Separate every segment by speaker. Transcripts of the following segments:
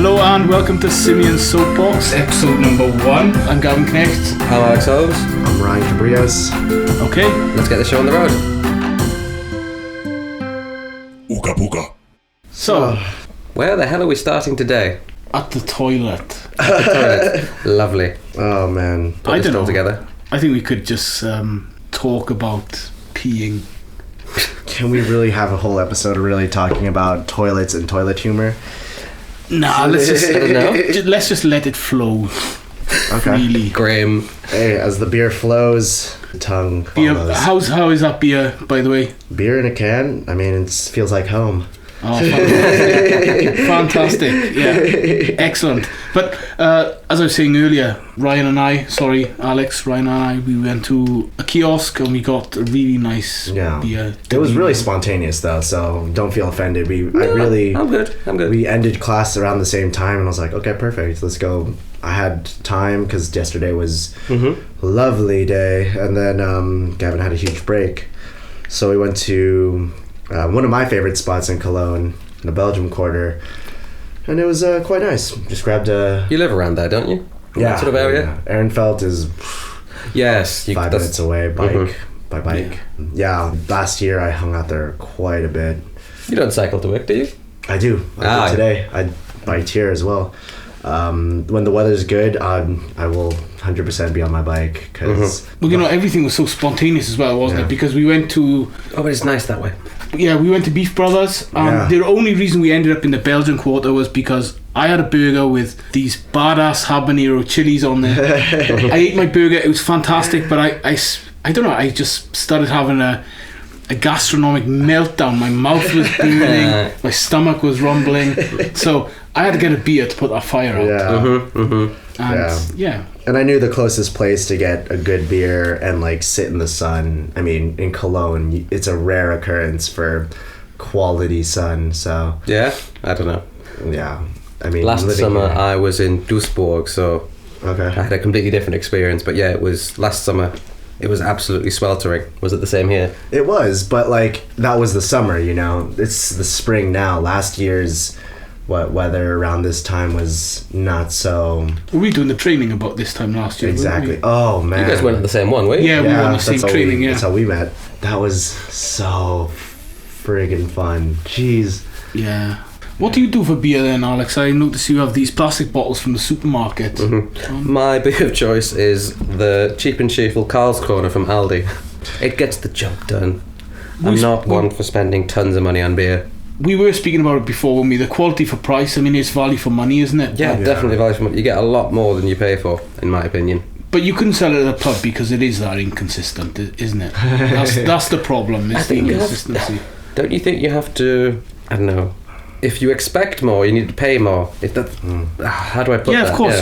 Speaker 1: Hello and welcome to Simian Soapbox, episode number 1. I'm Gavin Knecht.
Speaker 2: I'm Alex Holmes.
Speaker 3: I'm Ryan Cabrias.
Speaker 1: Okay,
Speaker 2: let's get the show on the road.
Speaker 4: Ooga booga.
Speaker 1: So,
Speaker 2: where the hell are we starting today?
Speaker 1: at the toilet.
Speaker 2: The toilet. Lovely.
Speaker 3: Oh man.
Speaker 2: Put this all together.
Speaker 1: I think we could just talk about peeing.
Speaker 3: Can we really have a whole episode really talking about toilets and toilet humor?
Speaker 1: Nah, let's just let it flow.
Speaker 3: Okay.
Speaker 1: Freely.
Speaker 2: Grim.
Speaker 3: Hey, as the beer flows, the tongue
Speaker 1: Beer,
Speaker 3: follows.
Speaker 1: how is that beer, by the way?
Speaker 3: Beer in a can? I mean, it feels like home.
Speaker 1: Oh, fantastic. Fantastic. Yeah. Excellent. But as I was saying earlier, Ryan and I, we went to a kiosk and we got a really nice beer.
Speaker 3: It was really spontaneous though, so don't feel offended.
Speaker 2: I'm good.
Speaker 3: We ended class around the same time and I was like, okay, perfect, let's go. I had time because yesterday was a lovely day, and then Gavin had a huge break. So we went to one of my favorite spots in Cologne, in the Belgium Quarter, and it was quite nice. Just grabbed a...
Speaker 2: You live around there, don't you?
Speaker 3: Yeah.
Speaker 2: That sort of area?
Speaker 3: Yeah. Ehrenfeld is
Speaker 2: Yes.
Speaker 3: 5 minutes away by bike. Yeah, last year I hung out there quite a bit.
Speaker 2: You don't cycle to work, do you?
Speaker 3: I do. I did today. I biked here as well. When the weather's good, I will 100% be on my bike because
Speaker 1: Well, everything was so spontaneous as well, wasn't it? Because we went to...
Speaker 2: Oh, but it's nice that way.
Speaker 1: Yeah, we went to Beef Brothers. The only reason we ended up in the Belgian Quarter was because I had a burger with these badass habanero chilies on there. I ate my burger, it was fantastic, but I don't know, I just started having a gastronomic meltdown. My mouth was burning, my stomach was rumbling, so I had to get a beer to put that fire out.
Speaker 3: And I knew the closest place to get a good beer and like sit in the sun. I mean, in Cologne, it's a rare occurrence for quality sun. So
Speaker 2: yeah, I don't know.
Speaker 3: Yeah, I mean,
Speaker 2: last summer
Speaker 3: here,
Speaker 2: I was in Duisburg, so I had a completely different experience. But yeah, it was last summer. It was absolutely sweltering. Was it the same here?
Speaker 3: It was, but like that was the summer. It's the spring now. Last year's weather around this time was not so...
Speaker 1: Were we doing the training about this time last year?
Speaker 3: Exactly. Oh man,
Speaker 2: you guys went at the same one, weren't you?
Speaker 1: Yeah, we were on the same training.
Speaker 3: That's how we met. That was so friggin' fun. Jeez.
Speaker 1: Yeah. What do you do for beer then, Alex? I notice you have these plastic bottles from the supermarket.
Speaker 2: My beer of choice is the cheap and cheerful Karlskrona from Aldi. It gets the job done. I'm not one for spending tons of money on beer. We
Speaker 1: were speaking about it before, when the quality for price. I mean, it's value for money, isn't it?
Speaker 2: Yeah, definitely value for money. You get a lot more than you pay for, in my opinion.
Speaker 1: But you couldn't sell it at a pub because it is that inconsistent, isn't it? That's the problem, is the inconsistency.
Speaker 2: Don't you think you have to, I don't know, if you expect more, you need to pay more? If that, how do I put that?
Speaker 1: Yeah, of course.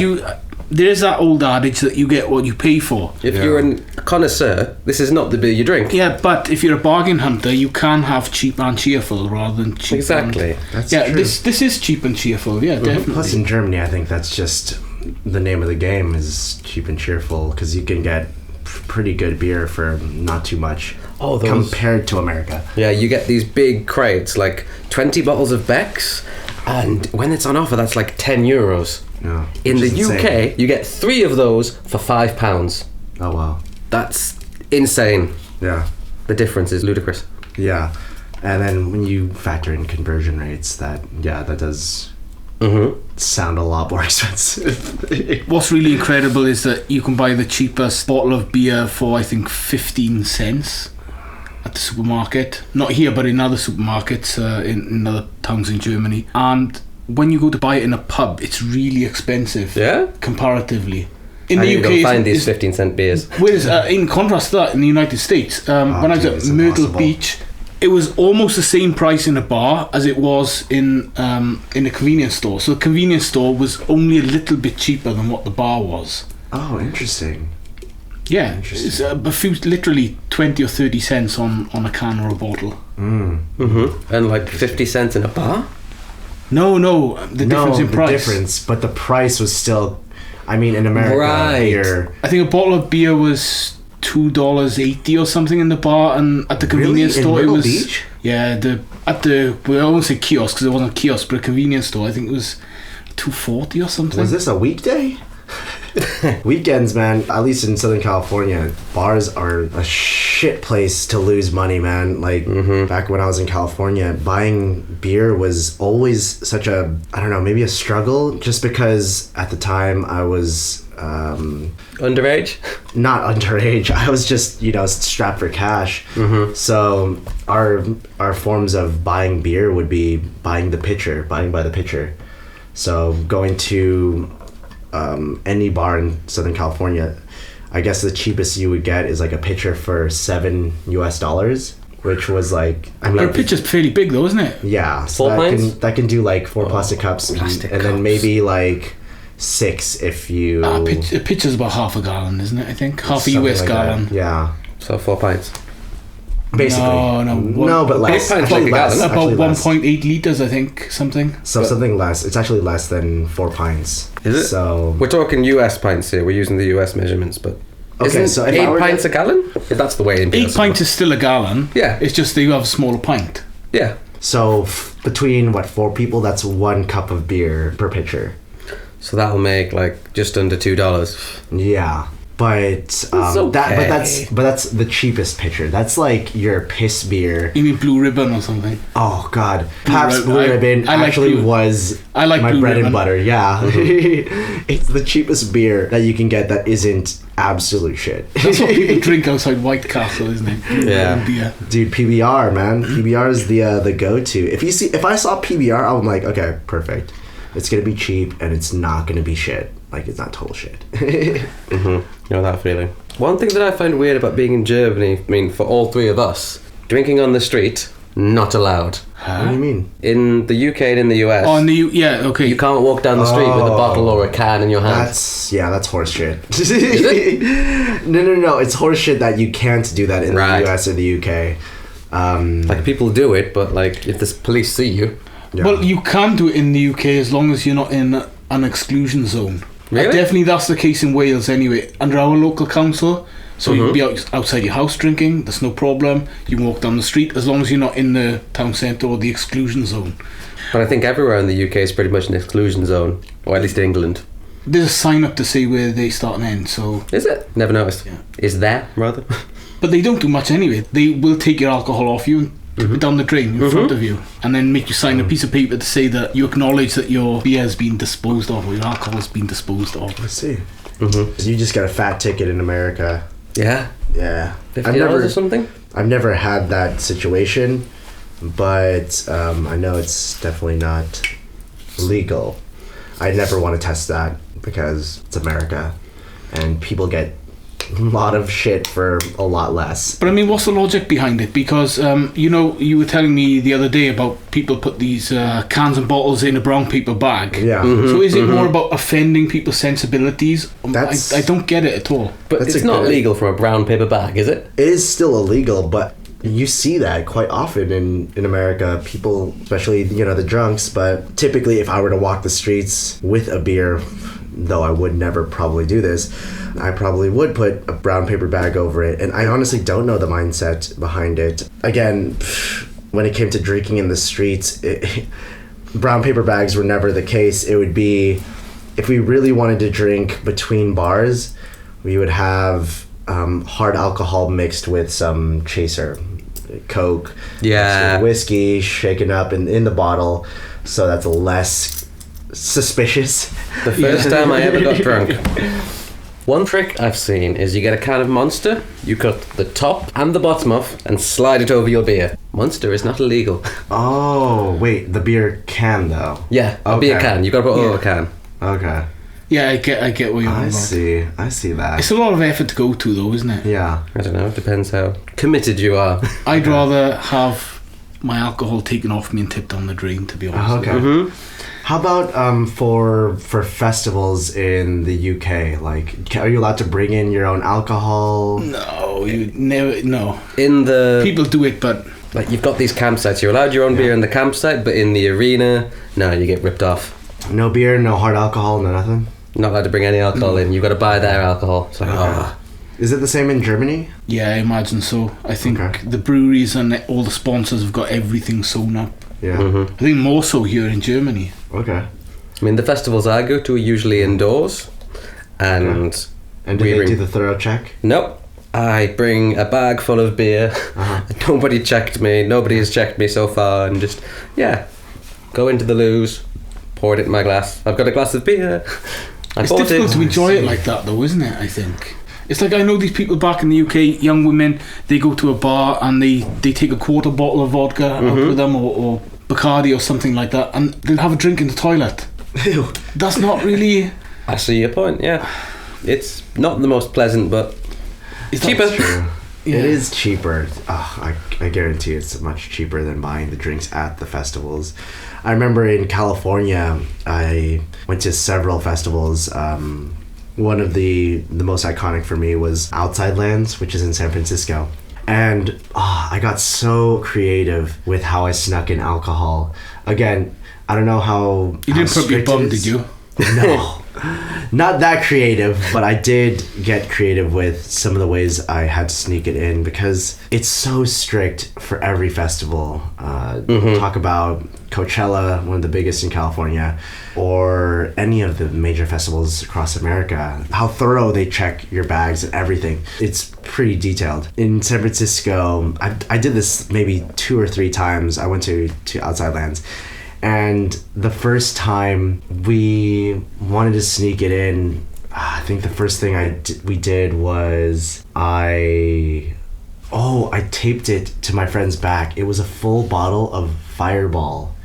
Speaker 1: There is that old adage that you get what you pay for.
Speaker 2: If you're a connoisseur, this is not the beer you drink.
Speaker 1: Yeah, but if you're a bargain hunter, you can have cheap and cheerful rather than cheap.
Speaker 2: Exactly.
Speaker 3: That's true.
Speaker 1: This is cheap and cheerful. Yeah, definitely.
Speaker 3: Plus, in Germany, I think that's just the name of the game, is cheap and cheerful, because you can get pretty good beer for not too much. Compared to America.
Speaker 2: Yeah, you get these big crates, like 20 bottles of Beck's, and when it's on offer, that's like €10.
Speaker 3: Yeah,
Speaker 2: in the UK, you get 3 of those for £5.
Speaker 3: Oh wow,
Speaker 2: that's insane.
Speaker 3: Yeah,
Speaker 2: the difference is ludicrous.
Speaker 3: Yeah, and then when you factor in conversion rates, that does sound a lot more expensive.
Speaker 1: What's really incredible is that you can buy the cheapest bottle of beer for, I think, 15 cents at the supermarket. Not here, but in other supermarkets in other towns in Germany. And when you go to buy it in a pub, it's really expensive.
Speaker 2: Yeah?
Speaker 1: Comparatively. In
Speaker 2: the UK, you find these 15-cent beers.
Speaker 1: Whereas, in contrast to that, in the United States, when I was at Myrtle Beach, it was almost the same price in a bar as it was in a convenience store. So the convenience store was only a little bit cheaper than what the bar was.
Speaker 3: Oh, interesting.
Speaker 1: Yeah, it's literally 20 or 30 cents on a can or a bottle.
Speaker 2: And like 50 cents in a bar?
Speaker 1: No, the difference in price.
Speaker 3: Difference, but the price was still, I mean, in America, beer.
Speaker 1: I think a bottle of beer was $2.80 or something in the bar, and at the convenience store
Speaker 3: in
Speaker 1: it was
Speaker 3: Beach?
Speaker 1: I won't say kiosk because it wasn't a kiosk, but a convenience store. I think it was 240 or something.
Speaker 3: Was this a weekday? Weekends, man, at least in Southern California, bars are a shit place to lose money, man. Like, back when I was in California, buying beer was always such a, I don't know, maybe a struggle, just because at the time I was...
Speaker 2: underage?
Speaker 3: Not underage. I was just, strapped for cash. So our forms of buying beer would be buying by the pitcher. So going to any bar in Southern California, I guess the cheapest you would get is like a pitcher for $7 which was like, I mean,
Speaker 1: Your pitcher's fairly big though, isn't it?
Speaker 3: Yeah, so
Speaker 2: 4 pints?
Speaker 3: that can do like 4 plastic cups, and then maybe like 6 if you.
Speaker 1: A pitcher's about half a gallon, isn't it? I think half a
Speaker 3: something
Speaker 1: US
Speaker 3: like
Speaker 1: gallon.
Speaker 3: that. Yeah,
Speaker 2: So 4 pints.
Speaker 3: basically.
Speaker 1: No,
Speaker 3: but less.
Speaker 2: 8 pints
Speaker 3: Actually
Speaker 2: like a
Speaker 3: less.
Speaker 2: gallon.
Speaker 3: Actually
Speaker 1: About
Speaker 3: less.
Speaker 1: 1.8 litres, I think, something.
Speaker 3: So something less. It's actually less than 4 pints.
Speaker 2: Is it?
Speaker 3: So
Speaker 2: We're talking US pints here. We're using the US measurements, but
Speaker 3: Okay,
Speaker 2: isn't
Speaker 3: so if I
Speaker 2: 8
Speaker 3: were to-
Speaker 2: pints a gallon? That's the way in beer.
Speaker 1: 8 pints is still a gallon.
Speaker 2: Yeah.
Speaker 1: It's just that you have a smaller pint.
Speaker 2: Yeah.
Speaker 3: So between 4 people, that's 1 cup of beer per pitcher.
Speaker 2: So that'll make like just under $2.
Speaker 3: Yeah, but
Speaker 2: okay.
Speaker 3: but that's the cheapest pitcher. That's like your piss beer.
Speaker 1: You mean Blue Ribbon or something?
Speaker 3: Oh God, Pabst Blue
Speaker 1: I
Speaker 3: Ribbon
Speaker 1: like
Speaker 3: actually
Speaker 1: Blue-
Speaker 3: was
Speaker 1: I like
Speaker 3: my
Speaker 1: Blue
Speaker 3: bread and
Speaker 1: Ribbon.
Speaker 3: butter. Yeah, it's the cheapest beer that you can get that isn't absolute shit.
Speaker 1: That's what people drink outside White Castle, isn't it?
Speaker 2: Yeah.
Speaker 1: Beer.
Speaker 3: Dude, PBR, man, PBR is the go-to. If I saw PBR, I'm like, okay, perfect. It's gonna be cheap and it's not gonna be shit. Like, it's not total shit.
Speaker 2: You know that feeling. One thing that I find weird about being in Germany, I mean, for all 3 of us, drinking on the street, not allowed.
Speaker 3: What do you mean?
Speaker 2: In the UK and in the US,
Speaker 1: Oh, and yeah, okay.
Speaker 2: you can't walk down the street with a bottle or a can in your hand.
Speaker 3: That's horse shit. No. It's horse shit that you can't do that in
Speaker 2: Right.
Speaker 3: the US or the UK.
Speaker 2: Like, people do it, but like, if the police see you...
Speaker 3: Yeah.
Speaker 1: Well, you can do it in the UK as long as you're not in an exclusion zone.
Speaker 2: Really?
Speaker 1: Definitely that's the case in Wales anyway. Under our local council, so you can be outside your house drinking, there's no problem. You can walk down the street as long as you're not in the town centre or the exclusion zone.
Speaker 2: But I think everywhere in the UK is pretty much an exclusion zone, or at least in England.
Speaker 1: There's a sign up to say where they start and end, so...
Speaker 2: Is it? Never noticed.
Speaker 1: Yeah.
Speaker 2: Is there, rather?
Speaker 1: But they don't do much anyway. They will take your alcohol off you and tip it down the drain in front of you, and then make you sign a piece of paper to say that you acknowledge that your beer has been disposed of or your alcohol has been disposed of.
Speaker 3: Let's see. You just got a fat ticket in America.
Speaker 2: Yeah.
Speaker 3: Yeah.
Speaker 2: $50 or something?
Speaker 3: I've never had that situation, but I know it's definitely not legal. I never want to test that because it's America, and people get a lot of shit for a lot less.
Speaker 1: But I mean, what's the logic behind it? Because you were telling me the other day about people put these cans and bottles in a brown paper bag.
Speaker 3: Yeah.
Speaker 1: So is it more about offending people's sensibilities?
Speaker 3: That's-
Speaker 1: I don't get it at all.
Speaker 2: But
Speaker 3: That's
Speaker 2: it's
Speaker 3: a
Speaker 2: not
Speaker 3: good-
Speaker 2: legal from a brown paper bag, is it?
Speaker 3: It is still illegal, but you see that quite often in America. People, especially the drunks, but typically if I were to walk the streets with a beer, though I would never probably do this, I probably would put a brown paper bag over it. And I honestly don't know the mindset behind it. Again, when it came to drinking in the streets, brown paper bags were never the case. It would be, if we really wanted to drink between bars, we would have hard alcohol mixed with some chaser, Coke,
Speaker 2: Yeah.
Speaker 3: some whiskey shaken up in the bottle, so that's less suspicious.
Speaker 2: The first time I ever got drunk. One trick I've seen is you get a can of Monster, you cut the top and the bottom off and slide it over your beer. Monster is not illegal.
Speaker 3: Oh wait, the beer can though.
Speaker 2: Yeah, a beer can. You got to put over a can.
Speaker 3: Okay,
Speaker 1: Yeah, I get what you're on
Speaker 3: I
Speaker 1: about.
Speaker 3: see that.
Speaker 1: It's a lot of effort to go to though, isn't it?
Speaker 3: Yeah.
Speaker 2: I don't know, it depends how committed you are.
Speaker 1: I'd rather have my alcohol taken off me and tipped down the drain, to be honest.
Speaker 3: Okay. How about for festivals in the UK? Like, are you allowed to bring in your own alcohol?
Speaker 1: No, you never. No,
Speaker 2: In the...
Speaker 1: people do it, but
Speaker 2: Like, you've got these campsites. You're allowed your own beer in the campsite, but in the arena, no, you get ripped off.
Speaker 3: No beer, no hard alcohol, no nothing.
Speaker 2: Not allowed to bring any alcohol in. You've got to buy their alcohol. It's like,
Speaker 3: Is it the same in Germany?
Speaker 1: yeah, I imagine so. I think
Speaker 3: Okay.
Speaker 1: the breweries and all the sponsors have got everything sewn up.
Speaker 3: Yeah.
Speaker 1: I think more so here in Germany.
Speaker 3: Okay.
Speaker 2: I mean, the festivals I go to are usually indoors, and
Speaker 3: And did they do the thorough check?
Speaker 2: Nope. I bring a bag full of beer. Nobody checked me. Nobody has checked me so far, and just go into the loos, pour it in my glass. I've got a glass of beer.
Speaker 1: It's difficult to enjoy it like that, though, isn't it? I think it's like I know these people back in the UK, young women. They go to a bar and they take a quarter bottle of vodka out with them, or Bacardi or something like that, and they'll have a drink in the toilet.
Speaker 3: Ew.
Speaker 1: That's not really.
Speaker 2: I see your point. Yeah, it's not the most pleasant, but it's cheaper.
Speaker 3: True.
Speaker 1: Yeah.
Speaker 3: It is cheaper. I guarantee it's much cheaper than buying the drinks at the festivals. I remember in California, I went to several festivals. One of the most iconic for me was Outside Lands, which is in San Francisco. And I got so creative with how I snuck in alcohol. Again, I don't know how.
Speaker 1: You didn't put your bum, did you?
Speaker 3: No. Not that creative, but I did get creative with some of the ways I had to sneak it in, because it's so strict for every festival. Talk about Coachella, one of the biggest in California, or any of the major festivals across America. How thorough they check your bags and everything. It's pretty detailed. In San Francisco, I did this maybe 2 or 3 times. I went to Outside Lands. And the first time we wanted to sneak it in, I think the first thing we did was I taped it to my friend's back. It was a full bottle of Fireball.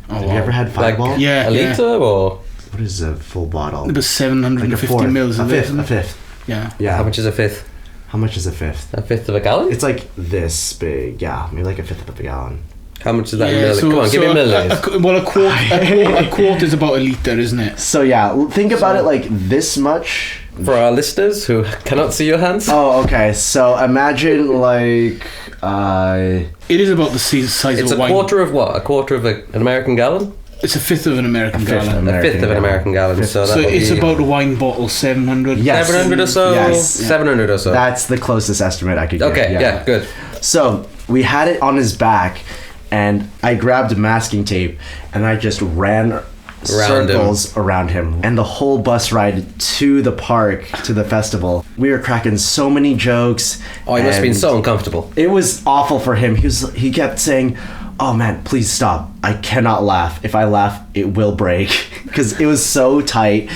Speaker 3: Have you ever had Fireball?
Speaker 1: Like, yeah.
Speaker 2: A litre or?
Speaker 3: What is a full bottle?
Speaker 1: It was 750 mils.
Speaker 3: A fifth.
Speaker 1: Yeah.
Speaker 2: How much is a fifth?
Speaker 3: How much is a fifth?
Speaker 2: A fifth of a gallon?
Speaker 3: It's like this big. Yeah, maybe like a fifth of a gallon.
Speaker 2: How much is that in milliliters? Come on, give me milliliters.
Speaker 1: A quart is about a litre, isn't it?
Speaker 3: So yeah, think about it like this much.
Speaker 2: For our listeners who cannot see your hands.
Speaker 3: Oh, okay. So imagine like
Speaker 1: it is about the size
Speaker 2: it's
Speaker 1: of a wine.
Speaker 2: It's a quarter of what? A quarter of an American gallon?
Speaker 1: It's a fifth of an American gallon.
Speaker 2: A fifth of an American gallon. So
Speaker 1: it's about a wine bottle, 700.
Speaker 3: Yes.
Speaker 2: 700 or so?
Speaker 3: Yes.
Speaker 2: 700 or so.
Speaker 3: That's the closest estimate I could get.
Speaker 2: Okay, yeah, good.
Speaker 3: So we had it on his back, and I grabbed masking tape and I just ran circles around him. And the whole bus ride to the park, to the festival, we were cracking so many jokes.
Speaker 2: Oh, he must have been so uncomfortable.
Speaker 3: It was awful for him. He kept saying, "Oh man, please stop. I cannot laugh. If I laugh, it will break." Because it was so tight.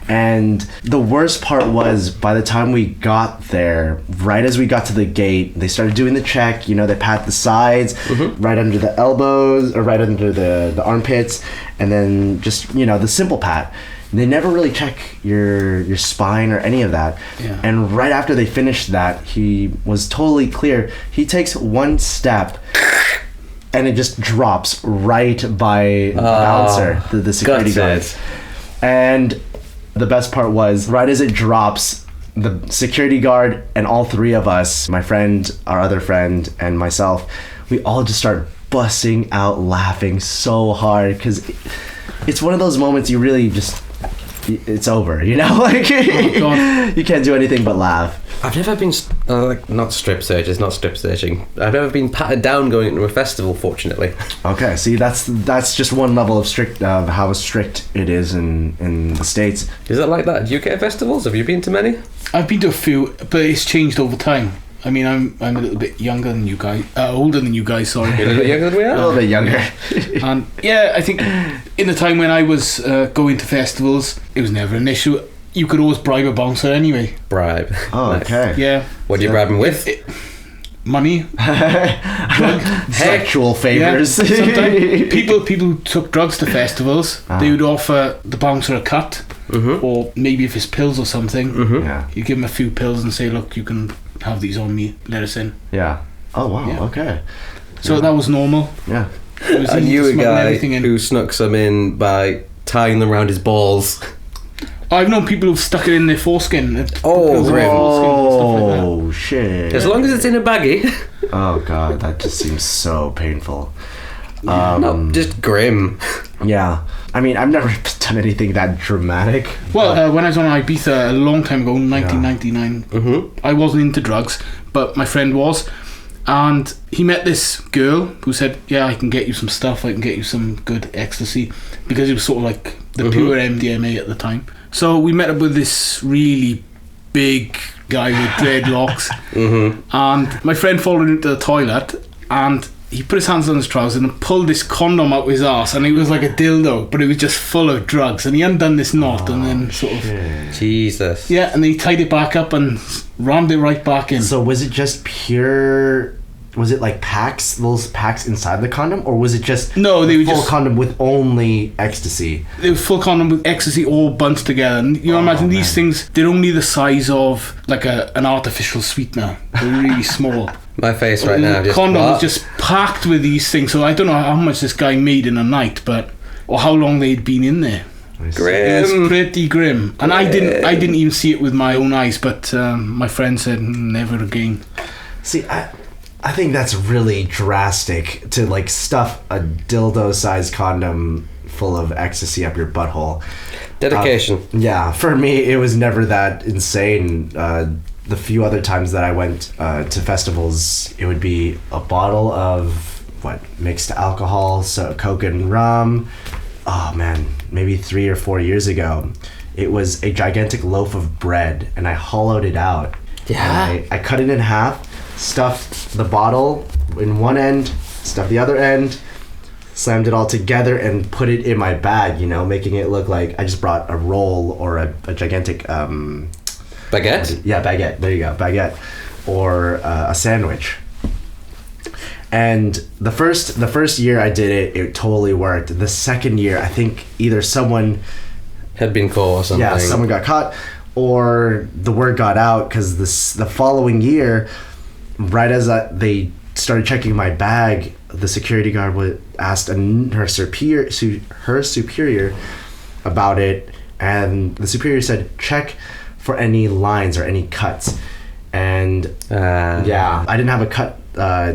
Speaker 3: And the worst part was, by the time we got there, right as we got to the gate, they started doing the check. You know, they pat the sides, right under the elbows, or right under the armpits, and then just, you know, the simple pat. They never really check your spine or any of that.
Speaker 1: Yeah.
Speaker 3: And right after they finished that, he was totally clear. He takes one step, and it just drops right by the bouncer, the security guard. And the best part was, right as it drops, the security guard and all 3 of us, my friend, our other friend, and myself, we all just start busting out laughing so hard, because it's one of those moments you really just, it's over, you know? Like, you can't do anything but laugh.
Speaker 2: I've never been, not strip searching. I've never been patted down going into a festival, fortunately.
Speaker 3: Okay, see, that's just one level of how strict it is in the States.
Speaker 2: Is it like that at UK festivals? Have you been to many?
Speaker 1: I've been to a few, but it's changed over time. I mean, I'm a little bit younger than you guys, older than you guys, sorry.
Speaker 2: You're a little bit younger than we are?
Speaker 3: A little bit younger.
Speaker 1: And yeah, I think in the time when I was going to festivals, it was never an issue. You could always bribe a bouncer anyway.
Speaker 2: Bribe.
Speaker 3: Oh,
Speaker 2: Nice.
Speaker 3: okay.
Speaker 1: Yeah.
Speaker 2: What do you bribe him with?
Speaker 1: Money.
Speaker 3: Sexual favors.
Speaker 1: Yeah. Sometimes people who took drugs to festivals, they would offer the bouncer a cut, or maybe if it's pills or something,
Speaker 3: Yeah.
Speaker 1: you give him a few pills and say, "Look, you can have these on me. Let us in."
Speaker 3: Yeah. Oh wow.
Speaker 1: Yeah.
Speaker 3: Okay.
Speaker 1: So that was normal.
Speaker 3: Yeah.
Speaker 1: It was
Speaker 2: I
Speaker 1: easy
Speaker 2: knew
Speaker 1: to
Speaker 2: a
Speaker 1: smuggle
Speaker 2: guy
Speaker 1: everything in.
Speaker 2: who snuck some in by tying them around his balls.
Speaker 1: I've known people who've stuck it in their foreskin.
Speaker 2: Oh, grim.
Speaker 3: Oh shit.
Speaker 2: As long as it's in a baggie.
Speaker 3: Oh god, that just seems so painful.
Speaker 2: No, just grim.
Speaker 3: Yeah. I mean, I've never done anything that dramatic.
Speaker 1: Well, when I was on Ibiza a long time ago, 1999, I wasn't into drugs, but my friend was. And he met this girl who said, "Yeah, I can get you some stuff. I can get you some good ecstasy." because it was sort of like the pure MDMA at the time. So we met up with this really big guy with dreadlocks, and my friend followed into the toilet, and he put his hands on his trousers and pulled this condom out his ass, and it was like a dildo, but it was just full of drugs, and he undone this knot and then sort of
Speaker 2: Jesus.
Speaker 1: yeah, and then he tied it back up and rammed it right back in.
Speaker 3: So was it just pure? Was it like packs, those packs inside the condom, or was it just
Speaker 1: No, they were
Speaker 3: full
Speaker 1: just
Speaker 3: condom with only ecstasy?
Speaker 1: it was full condom with ecstasy all bunched together, and you know, imagine these things, they're only the size of like an artificial sweetener. They're really small.
Speaker 2: My face right now.
Speaker 1: The
Speaker 2: Just
Speaker 1: condom
Speaker 2: what?
Speaker 1: was just packed with these things, so I don't know how much this guy made in a night, but or how long they'd been in there. It was
Speaker 2: Grim.
Speaker 1: pretty grim, and I didn't even see it with my own eyes, but my friend said never again.
Speaker 3: See, I think that's really drastic to like stuff a dildo-sized condom full of ecstasy up your butthole.
Speaker 2: Dedication.
Speaker 3: Yeah, for me, it was never that insane. The few other times that I went to festivals, it would be a bottle of mixed alcohol, so Coke and rum. Oh man, maybe 3 or 4 years ago, it was a gigantic loaf of bread, and I hollowed it out.
Speaker 2: Yeah.
Speaker 3: I cut it in half, stuffed the bottle in one end, stuffed the other end, slammed it all together, and put it in my bag, you know, making it look like I just brought a roll or a gigantic
Speaker 2: Baguette?
Speaker 3: yeah, baguette. There you go, baguette, or a sandwich. And the first year I did it, it totally worked. The second year, I think either someone
Speaker 2: Had been caught or something.
Speaker 3: yeah, someone got caught, or the word got out, because the following year, right as they started checking my bag, the security guard asked her superior about it, and the superior said, check for any lines or any cuts. And yeah, I didn't have a cut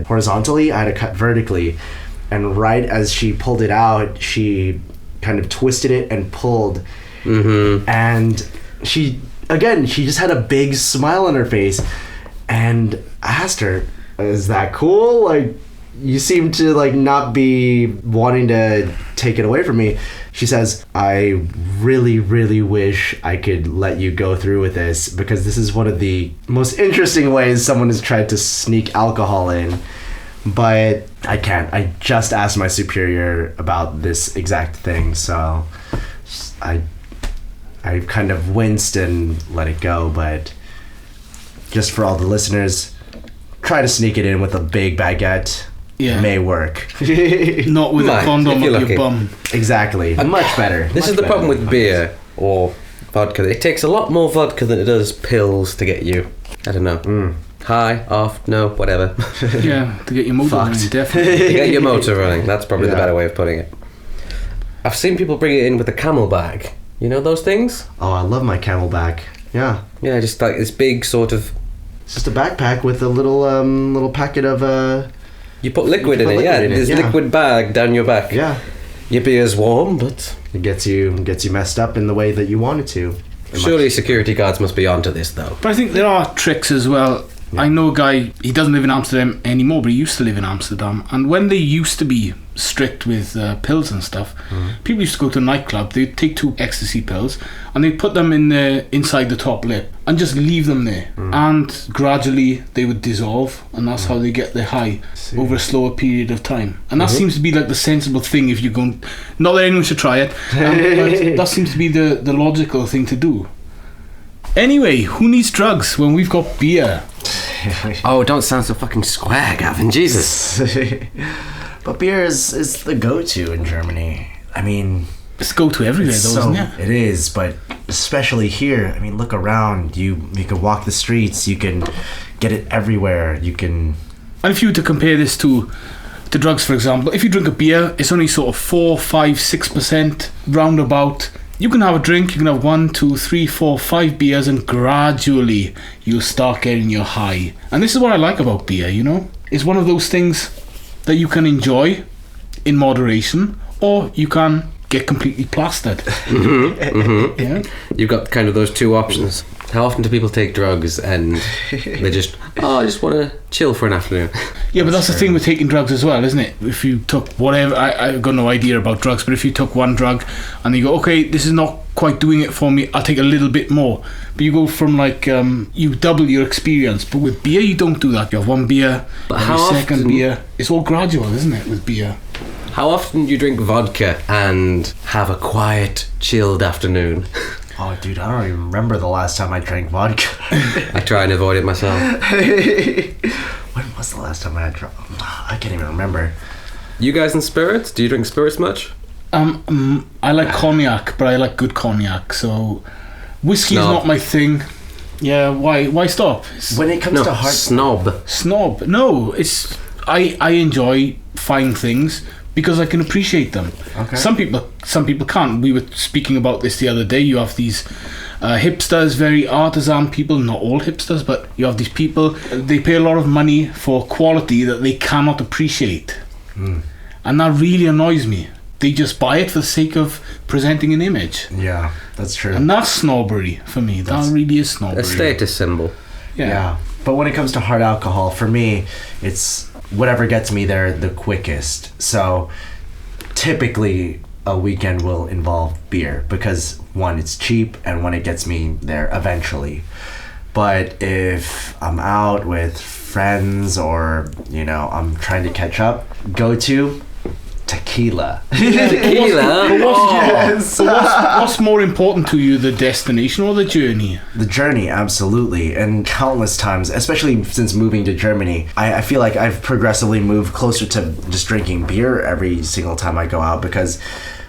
Speaker 3: horizontally, I had a cut vertically, and right as she pulled it out, she kind of twisted it and pulled, and she just had a big smile on her face, and I asked her, is that cool? Like, you seem to like not be wanting to take it away from me. She says, I really, really wish I could let you go through with this, because this is one of the most interesting ways someone has tried to sneak alcohol in, but I can't. I just asked my superior about this exact thing, so I kind of winced and let it go. But just for all the listeners, try to sneak it in with a big baguette.
Speaker 1: Yeah.
Speaker 3: May work.
Speaker 1: Not with a condom
Speaker 2: if you're
Speaker 1: up
Speaker 2: lucky.
Speaker 1: your bum.
Speaker 3: Exactly. Much better.
Speaker 2: This is the problem with beer or vodka. It takes a lot more vodka than it does pills to get you, I don't know, high, off, no, whatever.
Speaker 1: Yeah, to get your motor running, definitely.
Speaker 2: To get your motor running, that's probably the
Speaker 3: Yeah.
Speaker 2: better way of putting it. I've seen people bring it in with a camel bag. You know those things?
Speaker 3: Oh, I love my Camelback. Yeah.
Speaker 2: Yeah, just like this big sort of...
Speaker 3: It's just a backpack with a little packet of
Speaker 2: You put liquid
Speaker 3: You
Speaker 2: in
Speaker 3: put
Speaker 2: it, yeah.
Speaker 3: liquid in it,
Speaker 2: This
Speaker 3: yeah.
Speaker 2: liquid bag down your back.
Speaker 3: yeah.
Speaker 2: Your beer's warm, but
Speaker 3: It gets you messed up in the way that you want it to.
Speaker 2: surely security guards must be onto this, though.
Speaker 1: But I think there are tricks as well. I know a guy, he doesn't live in Amsterdam anymore, but he used to live in Amsterdam. And when they used to be strict with pills and stuff, people used to go to a nightclub, they'd take 2 ecstasy pills, and they'd put them inside the top lip, and just leave them there. And gradually they would dissolve, and that's how they get their high over a slower period of time. And that seems to be like the sensible thing if you're going... Not that anyone should try it, but that seems to be the logical thing to do. Anyway, who needs drugs when we've got beer?
Speaker 2: Oh, don't sound so fucking square, Gavin. Jesus.
Speaker 3: But beer is the go-to in Germany. I mean,
Speaker 1: It's go to everywhere though, isn't it?
Speaker 3: It is, but especially here. I mean, look around. You can walk the streets. You can get it everywhere. You can...
Speaker 1: And if you were to compare this to drugs, for example, if you drink a beer, it's only sort of 4, 5, 6% roundabout. You can have a drink, you can have 1, 2, 3, 4, 5 beers, and gradually you'll start getting your high. And this is what I like about beer, you know? It's one of those things that you can enjoy in moderation, or you can get completely plastered. Yeah.
Speaker 2: You've got kind of those two options. How often do people take drugs and they just, I just want to chill for an afternoon?
Speaker 1: Yeah, but that's the thing with taking drugs as well, isn't it? If you took whatever, I've got no idea about drugs, but if you took one drug and you go, okay, this is not quite doing it for me, I'll take a little bit more. But you go from like, you double your experience. But with beer, you don't do that. You have one beer,
Speaker 2: But
Speaker 1: every
Speaker 2: how
Speaker 1: second
Speaker 2: often-
Speaker 1: beer. It's all gradual, isn't it, with beer?
Speaker 2: How often do you drink vodka and have a quiet, chilled afternoon?
Speaker 3: Oh, dude, I don't even remember the last time I drank vodka.
Speaker 2: I try and avoid it myself.
Speaker 3: When was the last time I had drunk? I can't even remember.
Speaker 2: You guys in spirits? Do you drink spirits much?
Speaker 1: I like cognac, but I like good cognac. So whiskey is
Speaker 2: Snob.
Speaker 1: not my thing. Yeah, why stop?
Speaker 3: When it comes
Speaker 2: No,
Speaker 3: to hard...
Speaker 2: snob.
Speaker 1: Snob. No, it's I enjoy fine things because I can appreciate them.
Speaker 3: Okay.
Speaker 1: Some people can't. We were speaking about this the other day. You have these hipsters, very artisan people, not all hipsters, but you have these people, they pay a lot of money for quality that they cannot appreciate. And that really annoys me. They just buy it for the sake of presenting an image.
Speaker 3: Yeah, that's true.
Speaker 1: And that's snobbery for me. That really is snobbery.
Speaker 2: A status symbol.
Speaker 3: Yeah. But when it comes to hard alcohol, for me, it's whatever gets me there the quickest. So typically a weekend will involve beer because one, it's cheap, and one, it gets me there eventually. But if I'm out with friends or, you know, I'm trying to catch up, go to tequila.
Speaker 2: Tequila?
Speaker 3: Yes.
Speaker 1: So what's more important to you, the destination or the journey?
Speaker 3: The journey, absolutely. And countless times, especially since moving to Germany, I feel like I've progressively moved closer to just drinking beer every single time I go out because,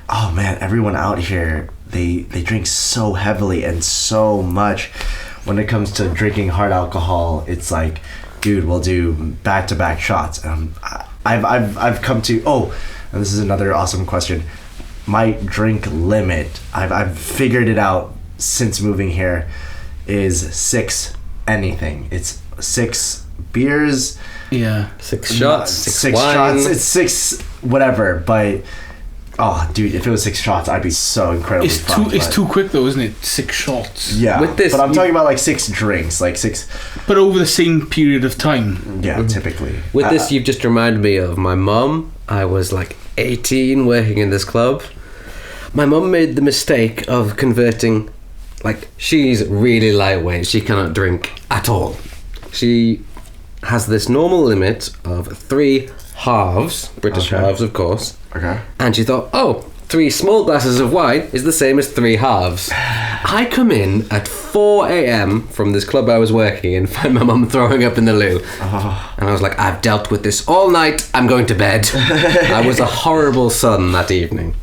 Speaker 3: oh man, everyone out here, they drink so heavily and so much. When it comes to drinking hard alcohol, it's like, dude, we'll do back-to-back shots. I've come to, and this is another awesome question. My drink limit, I've figured it out since moving here, is 6 anything. It's 6 beers.
Speaker 1: Yeah.
Speaker 2: 6 shots, 6 wine.
Speaker 3: shots. It's 6 whatever. But dude, if it was 6 shots, I'd be so incredibly fucked.
Speaker 1: It's too quick though, isn't it? 6 shots.
Speaker 3: Yeah.
Speaker 2: With this,
Speaker 3: but I'm talking about like 6 drinks, like 6.
Speaker 1: But over the same period of time.
Speaker 3: Yeah, typically.
Speaker 2: With this, you've just reminded me of my mum. I was like 18 working in this club. My mum made the mistake of converting, like, she's really lightweight. She cannot drink at all. She has this normal limit of 3 halves, British halves, of course.
Speaker 3: Okay.
Speaker 2: And she thought, 3 small glasses of wine is the same as 3 halves. I come in at 4 a.m. from this club I was working in, find my mum throwing up in the loo. And I was like, I've dealt with this all night, I'm going to bed. I was a horrible son that evening.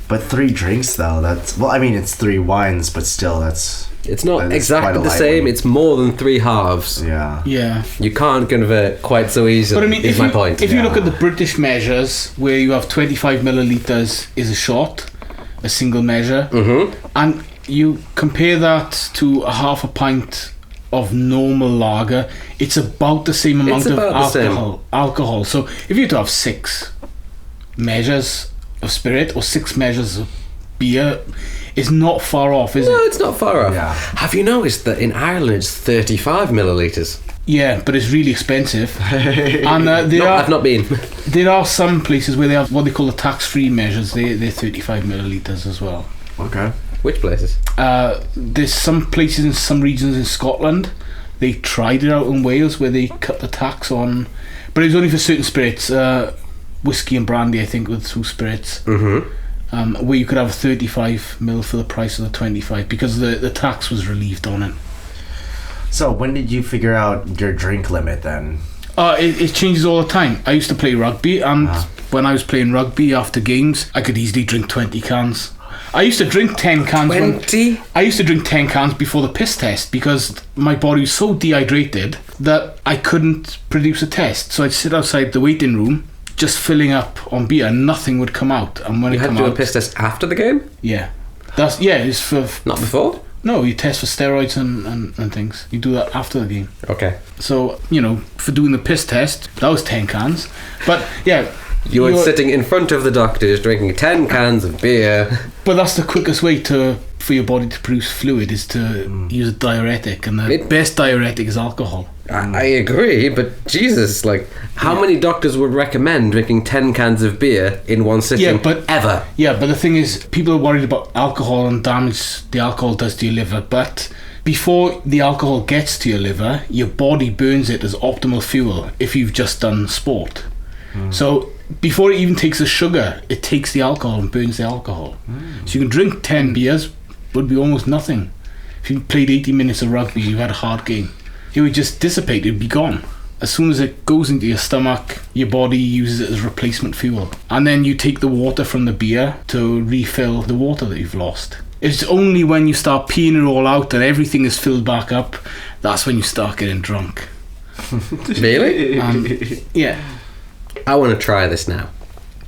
Speaker 3: But 3 drinks though, that's, well, I mean, it's 3 wines, but still,
Speaker 2: It's not
Speaker 3: That is
Speaker 2: exactly
Speaker 3: quite a
Speaker 2: the same,
Speaker 3: light
Speaker 2: it's more than 3 halves.
Speaker 3: yeah.
Speaker 1: Yeah.
Speaker 2: You can't convert quite so easily,
Speaker 1: But I mean,
Speaker 2: is my point.
Speaker 1: if you look at the British measures, where you have 25 millilitres is a shot, a single measure, and you compare that to a half a pint of normal lager, it's about the same amount of
Speaker 2: about the same.
Speaker 1: alcohol. So if you were to have 6 measures of spirit or 6 measures of beer, it's not far off, is
Speaker 2: No,
Speaker 1: it?
Speaker 2: it's not far off.
Speaker 3: Yeah.
Speaker 2: Have you noticed that in Ireland it's 35 millilitres?
Speaker 1: Yeah, but it's really expensive. And
Speaker 2: I've not been.
Speaker 1: there are some places where they have what they call the tax-free measures. They're 35 millilitres as well.
Speaker 3: Okay.
Speaker 2: Which places?
Speaker 1: There's some places in some regions in Scotland. They tried it out in Wales where they cut the tax on, but it was only for certain spirits. Whiskey and brandy, I think, were 2 spirits. Where you could have 35 ml for the price of the 25 because the tax was relieved on it.
Speaker 3: So when did you figure out your drink limit then?
Speaker 1: It changes all the time. I used to play rugby, and when I was playing rugby after games, I could easily drink 20 cans. I used to drink 10 cans.
Speaker 2: 20?
Speaker 1: I used to drink 10 cans before the piss test because my body was so dehydrated that I couldn't produce a test. So I'd sit outside the waiting room just filling up on beer and nothing would come out. And when
Speaker 2: You
Speaker 1: it
Speaker 2: had
Speaker 1: come
Speaker 2: to do
Speaker 1: out,
Speaker 2: a piss test after the game?
Speaker 1: yeah. It's for...
Speaker 2: Not before?
Speaker 1: No, you test for steroids and things. You do that after the game.
Speaker 2: Okay.
Speaker 1: So, for doing the piss test, that was 10 cans. But, yeah,
Speaker 2: You were sitting in front of the doctors drinking 10 cans of beer.
Speaker 1: But that's the quickest way for your body to produce fluid is to use a diuretic, and the best diuretic is alcohol.
Speaker 2: I agree, but Jesus, like, how many doctors would recommend drinking 10 cans of beer in one sitting ever?
Speaker 1: Yeah, but the thing is, people are worried about alcohol and damage the alcohol does to your liver, but before the alcohol gets to your liver, your body burns it as optimal fuel if you've just done sport. So before it even takes the sugar, it takes the alcohol and burns the alcohol. So you can drink 10 beers, would be almost nothing. If you played 80 minutes of rugby, you had a hard game, it would just dissipate, it would be gone. As soon as it goes into your stomach, your body uses it as replacement fuel. And then you take the water from the beer to refill the water that you've lost. It's only when you start peeing it all out and everything is filled back up, that's when you start getting drunk.
Speaker 2: Really?
Speaker 1: Yeah.
Speaker 2: I want to try this now.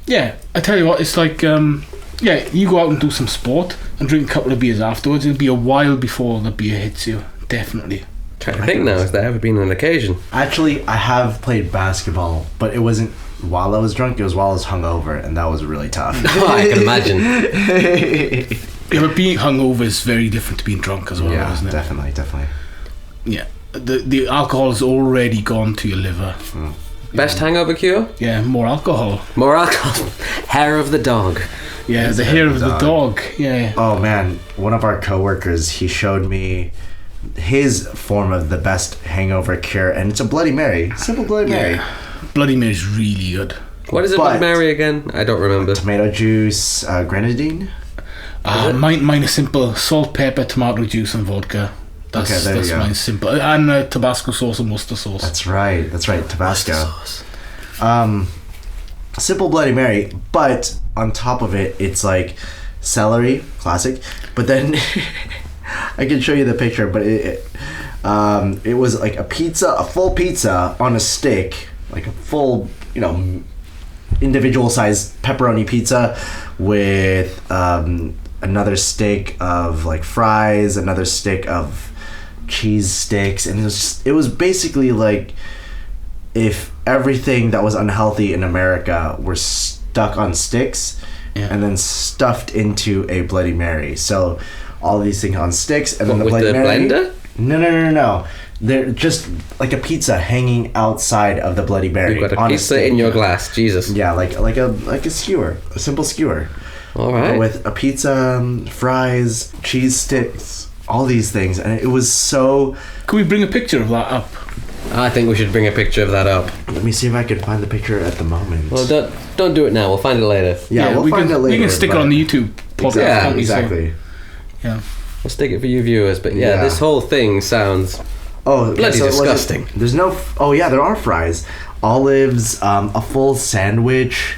Speaker 1: Yeah, I tell you what, it's like, you go out and do some sport and drink a couple of beers afterwards. It'll be a while before the beer hits you, definitely.
Speaker 2: I think now, has there ever been an occasion?
Speaker 3: Actually, I have played basketball, but it wasn't while I was drunk, it was while I was hungover, and that was really tough.
Speaker 2: Oh, I can imagine.
Speaker 1: Yeah, but being hungover is very different to being drunk as well, isn't it?
Speaker 3: Definitely.
Speaker 1: Yeah, the alcohol has already gone to your liver.
Speaker 2: Best hangover cure?
Speaker 1: Yeah, more alcohol.
Speaker 2: More alcohol. Hair of the dog.
Speaker 1: Yeah, the hair of the dog. Yeah.
Speaker 3: Oh man, one of our coworkers, he showed me his form of the best hangover cure, and it's a Bloody Mary. Simple Bloody Mary.
Speaker 1: Bloody Mary is really good.
Speaker 2: What is it, Bloody Mary again? I don't remember.
Speaker 3: Tomato juice, grenadine.
Speaker 1: Mine is simple: salt, pepper, tomato juice, and vodka. That's mine simple, and Tabasco sauce and mustard sauce.
Speaker 3: That's right. Tabasco
Speaker 2: sauce.
Speaker 3: Simple Bloody Mary, but on top of it, it's like celery, classic. But then I can show you the picture, but it was like a full pizza on a stick, like a full, individual sized pepperoni pizza with another stick of like fries, another stick of cheese sticks, and it was basically like if everything that was unhealthy in America were stuck on sticks and then stuffed into a Bloody Mary. So all these things on sticks, and then the Bloody Mary.
Speaker 2: Blender?
Speaker 3: No. They're just like a pizza hanging outside of the Bloody Mary.
Speaker 2: You've got a pizza in your glass, Jesus.
Speaker 3: Yeah, like a skewer, a simple skewer.
Speaker 2: All right.
Speaker 3: With a pizza, fries, cheese sticks, all these things, and it was so.
Speaker 1: Can we bring a picture of that up?
Speaker 2: I think we should bring a picture of that up.
Speaker 3: Let me see if I can find the picture at the moment.
Speaker 2: Well, don't do it now. We'll find it later.
Speaker 3: Yeah, we'll find it later.
Speaker 1: We can stick it on the YouTube podcast.
Speaker 2: Yeah,
Speaker 3: exactly.
Speaker 1: Yeah.
Speaker 2: We'll stick it for you viewers, but this whole thing sounds bloody disgusting.
Speaker 3: There's no. There are fries, olives, a full sandwich.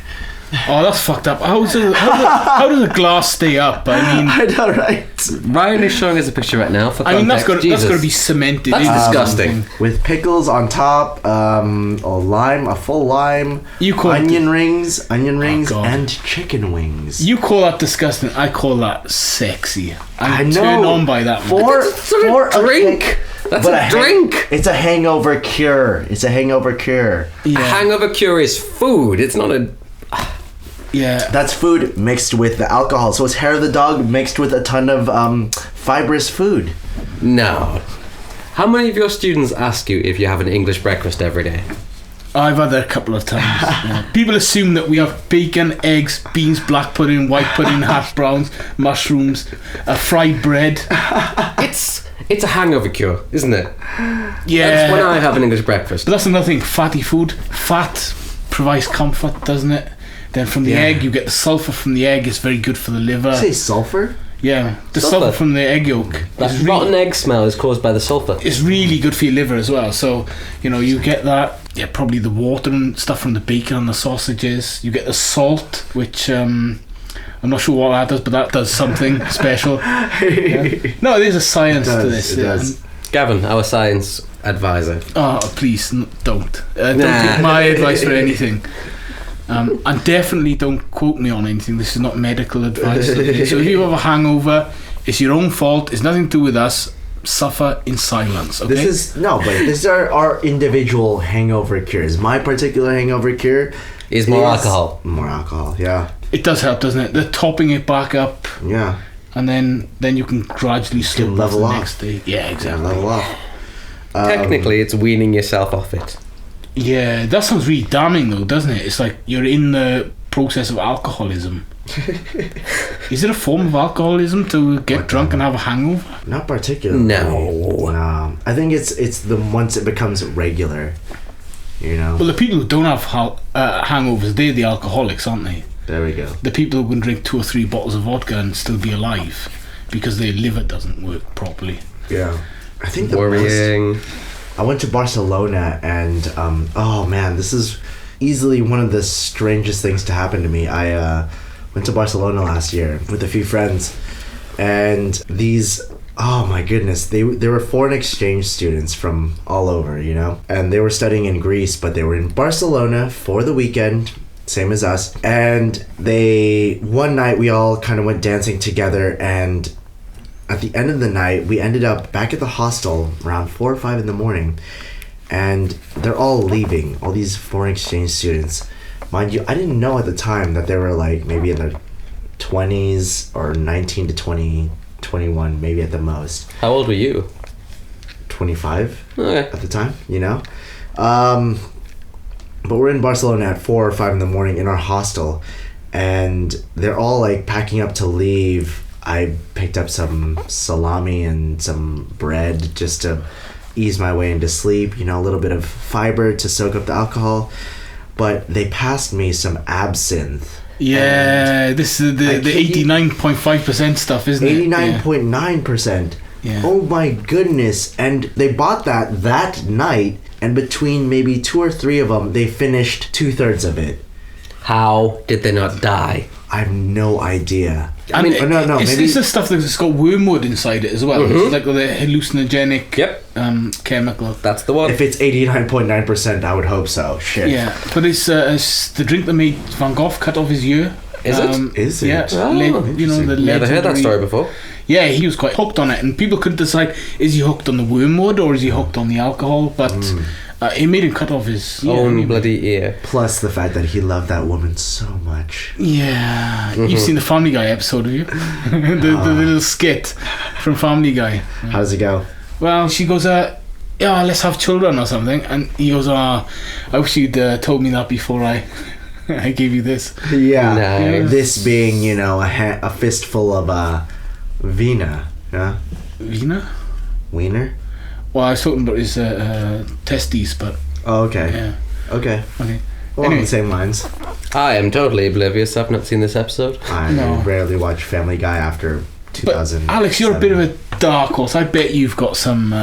Speaker 1: Oh, that's fucked up. How does a glass stay up? I mean,
Speaker 3: I know, right?
Speaker 2: Ryan is showing us a picture right now. For context.
Speaker 1: I mean, that's got to be cemented.
Speaker 2: That's disgusting.
Speaker 3: With pickles on top, a full lime, onion rings, and chicken wings.
Speaker 1: You call that disgusting? I call that sexy.
Speaker 3: I know.
Speaker 1: Turned on by that.
Speaker 3: For
Speaker 2: a drink. That's a drink.
Speaker 3: It's a hangover cure.
Speaker 2: Yeah. A hangover cure is food. It's not a.
Speaker 1: Yeah.
Speaker 3: That's food mixed with the alcohol. So it's hair of the dog mixed with a ton of fibrous food.
Speaker 2: No. How many of your students ask you if you have an English breakfast every day?
Speaker 1: I've had that a couple of times. Yeah. People assume that we have bacon, eggs, beans, black pudding, white pudding, hash browns, mushrooms, fried bread.
Speaker 2: It's a hangover cure, isn't it?
Speaker 1: Yeah.
Speaker 2: That's when I have an English breakfast.
Speaker 1: But that's another thing. Fatty food. Fat provides comfort, doesn't it? Then from the egg, you get the sulfur from the egg. It's very good for the liver.
Speaker 3: Did you say sulfur?
Speaker 1: Yeah, the sulfur from the egg yolk.
Speaker 2: That rotten egg smell is caused by the sulfur.
Speaker 1: It's really good for your liver as well. So, you get that. Yeah, probably the water and stuff from the bacon and the sausages. You get the salt, which I'm not sure what that does, but that does something special. Yeah. No, there's a science to this.
Speaker 3: It does.
Speaker 2: Gavin, our science advisor.
Speaker 1: Oh, please, don't. Don't take my advice for anything. And definitely don't quote me on anything. This is not medical advice. Okay? So if you have a hangover, it's your own fault. It's nothing to do with us. Suffer in silence. Okay?
Speaker 3: These are our individual hangover cures. My particular hangover cure
Speaker 2: Is more alcohol.
Speaker 3: More alcohol, yeah.
Speaker 1: It does help, doesn't it? The topping it back up,
Speaker 3: Yeah.
Speaker 1: and then you can gradually slip off
Speaker 3: level
Speaker 1: the
Speaker 3: off.
Speaker 1: next day. Yeah, exactly.
Speaker 3: Level off.
Speaker 2: Technically, it's weaning yourself off it.
Speaker 1: Yeah, that sounds really damning though, doesn't it? It's like you're in the process of alcoholism. Is it a form of alcoholism to get drunk and have a hangover?
Speaker 3: Not particularly. No. I think it's the once it becomes regular, you know.
Speaker 1: Well, the people who don't have hangovers, they're the alcoholics, aren't they?
Speaker 3: There we go.
Speaker 1: The people who can drink 2 or 3 bottles of vodka and still be alive because their liver doesn't work properly.
Speaker 3: Yeah. I think the
Speaker 2: Worrying.
Speaker 3: I went to Barcelona and oh man, this is easily one of the strangest things to happen to me. I went to Barcelona last year with a few friends, and these, oh my goodness, they were foreign exchange students from all over, you know, and they were studying in Greece, but they were in Barcelona for the weekend, same as us. And one night we all kind of went dancing together, and at the end of the night, we ended up back at the hostel around 4 or 5 in the morning, and they're all leaving, all these foreign exchange students. Mind you, I didn't know at the time that they were like maybe in their 20s or 19 to 20, 21, maybe at the most.
Speaker 2: How old were you?
Speaker 3: 25
Speaker 2: Okay.
Speaker 3: at the time, you know? But we're in Barcelona at 4 or 5 in the morning in our hostel, and they're all like packing up to leave. I picked up some salami and some bread just to ease my way into sleep, you know, a little bit of fiber to soak up the alcohol. But they passed me some absinthe.
Speaker 1: Yeah, this is the 89.5% stuff, isn't it?
Speaker 3: 89.9%.
Speaker 1: Yeah.
Speaker 3: Oh my goodness. And they bought that night, and between maybe 2 or 3 of them, they finished 2/3 of it.
Speaker 2: How did they not die?
Speaker 3: I have no idea.
Speaker 1: I mean,
Speaker 3: no,
Speaker 1: it's
Speaker 3: maybe
Speaker 1: the stuff that's got wormwood inside it as well. It's like the hallucinogenic chemical.
Speaker 2: That's the one.
Speaker 3: if it's 89.9%, I would hope so. Shit.
Speaker 1: Yeah, but it's the drink that made Van Gogh cut off his ear.
Speaker 2: Is it?
Speaker 3: Is it?
Speaker 1: Yeah,
Speaker 2: Oh,
Speaker 1: you know, the
Speaker 2: Never heard that
Speaker 1: legendary-
Speaker 2: story before.
Speaker 1: Yeah, he was quite hooked on it, and people couldn't decide, is he hooked on the wormwood or is he hooked on the alcohol? But it made him cut off his ear.
Speaker 2: Own
Speaker 1: anyway.
Speaker 2: bloody ear.
Speaker 3: Plus the fact that he loved that woman so much.
Speaker 1: Yeah, you've seen the Family Guy episode, have you? the little skit from Family Guy.
Speaker 3: How does it go?
Speaker 1: Well, she goes, yeah, let's have children or something, and he goes, I wish you'd told me that before I gave you this.
Speaker 3: Yeah.
Speaker 2: Nice.
Speaker 3: This being, you know, a fistful of Vina. Yeah.
Speaker 1: Vina?
Speaker 3: Wiener?
Speaker 1: Well, I was talking about his testes, but
Speaker 3: Oh, okay.
Speaker 1: yeah.
Speaker 3: Okay.
Speaker 1: Okay.
Speaker 3: Along
Speaker 1: Anyway.
Speaker 3: the same lines.
Speaker 2: I am totally oblivious. I've not seen this episode.
Speaker 3: I
Speaker 1: No.
Speaker 3: rarely watch Family Guy after
Speaker 1: But
Speaker 3: 2000.
Speaker 1: Alex, you're a bit of a dark horse. I bet you've got some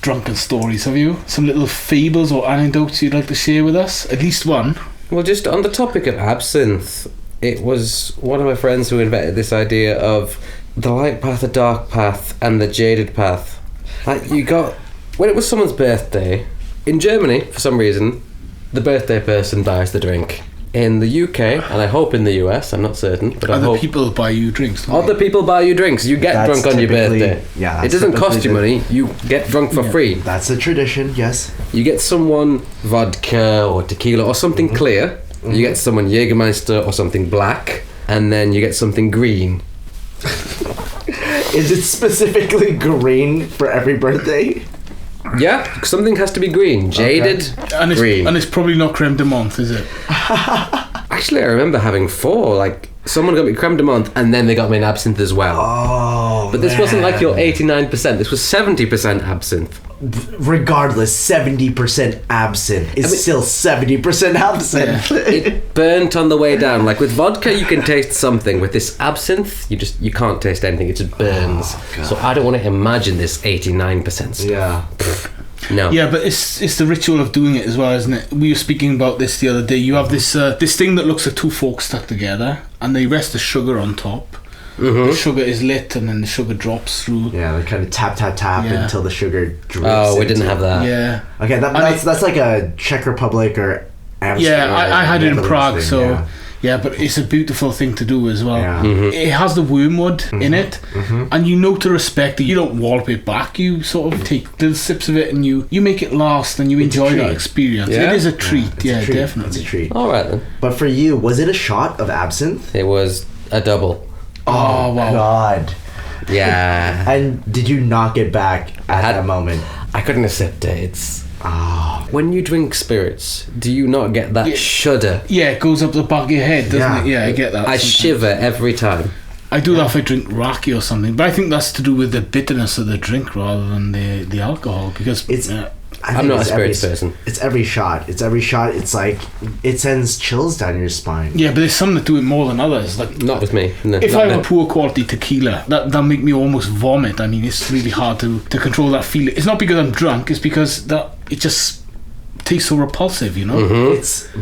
Speaker 1: drunken stories, have you? Some little fables or anecdotes you'd like to share with us? At least one.
Speaker 2: Well, just on the topic of absinthe, it was one of my friends who invented this idea of the light path, the dark path, and the jaded path. Like, you got... When it was someone's birthday, in Germany, for some reason, the birthday person buys the drink. In the UK, and I hope in the US, I'm not certain, but I
Speaker 1: Other
Speaker 2: hope...
Speaker 1: people buy you drinks. don't
Speaker 2: Other
Speaker 1: they?
Speaker 2: people buy you drinks. You get
Speaker 3: That's
Speaker 2: drunk on your
Speaker 3: typically-
Speaker 2: birthday.
Speaker 3: yeah,
Speaker 2: it
Speaker 3: that's
Speaker 2: doesn't cost you
Speaker 3: typically
Speaker 2: money. You get drunk for free.
Speaker 3: That's a tradition, yes.
Speaker 2: You get someone vodka or tequila or something clear. You get someone Jägermeister or something black, and then you get something green.
Speaker 3: Is it specifically green for every birthday?
Speaker 2: Yeah, something has to be green. Jaded,
Speaker 1: And
Speaker 2: green.
Speaker 1: it's probably not creme de menthe, is it?
Speaker 2: Actually, I remember having 4. Like, someone got me creme de menthe, and then they got me an absinthe as well.
Speaker 3: Oh,
Speaker 2: but this wasn't like your 89%. This was 70% absinthe.
Speaker 3: Regardless, 70% absinthe is still 70% absinthe.
Speaker 2: It burnt on the way down. Like with vodka, you can taste something. With this absinthe, you can't taste anything. It just burns. So I don't want to imagine this 89% stuff.
Speaker 3: Yeah.
Speaker 2: No.
Speaker 1: Yeah, but it's the ritual of doing it as well, isn't it? We were speaking about this the other day. You have this thing that looks like 2 forks stuck together, and they rest the sugar on top. The sugar is lit, and then the sugar drops through.
Speaker 3: Yeah, they kind of tap
Speaker 1: Yeah.
Speaker 3: until the sugar drips.
Speaker 2: Oh, we didn't
Speaker 3: into-
Speaker 2: have that.
Speaker 1: Yeah.
Speaker 3: Okay, that's like a Czech Republic or Amsterdam.
Speaker 1: Yeah, I had it in
Speaker 3: Netherlands
Speaker 1: Prague,
Speaker 3: thing,
Speaker 1: so
Speaker 3: yeah.
Speaker 1: Yeah, but it's a beautiful thing to do as well.
Speaker 3: Yeah.
Speaker 1: It has the wormwood in it, and you know to respect it. You don't wallop it back. You sort of take little sips of it, and you make it last, and you enjoy that experience.
Speaker 2: Yeah?
Speaker 1: It is a treat.
Speaker 3: It's
Speaker 1: Yeah,
Speaker 3: a treat.
Speaker 1: definitely.
Speaker 3: It's a treat.
Speaker 2: All right then.
Speaker 3: But for you, was it a shot of absinthe?
Speaker 2: It was a double.
Speaker 1: Oh, wow.
Speaker 3: God.
Speaker 2: Yeah.
Speaker 3: And did you not get back at that moment?
Speaker 2: I couldn't accept it. It's when you drink spirits, do you not get that shudder?
Speaker 1: Yeah, it goes up the back of your head, doesn't it? Yeah, I get that.
Speaker 2: I
Speaker 1: sometimes.
Speaker 2: shiver every time.
Speaker 1: I do that if I drink raki or something, but I think that's to do with the bitterness of the drink rather than the alcohol, because
Speaker 2: I'm not a spirits person.
Speaker 3: It's every shot. It's like it sends chills down your spine.
Speaker 1: Yeah, but there's some that do it more than others. Like
Speaker 2: Not with me. No,
Speaker 1: if
Speaker 2: not
Speaker 1: I have
Speaker 2: me.
Speaker 1: a poor quality tequila, that'll make me almost vomit. I mean, it's really hard to control that feeling. It's not because I'm drunk, it's because it just tastes so repulsive, you know?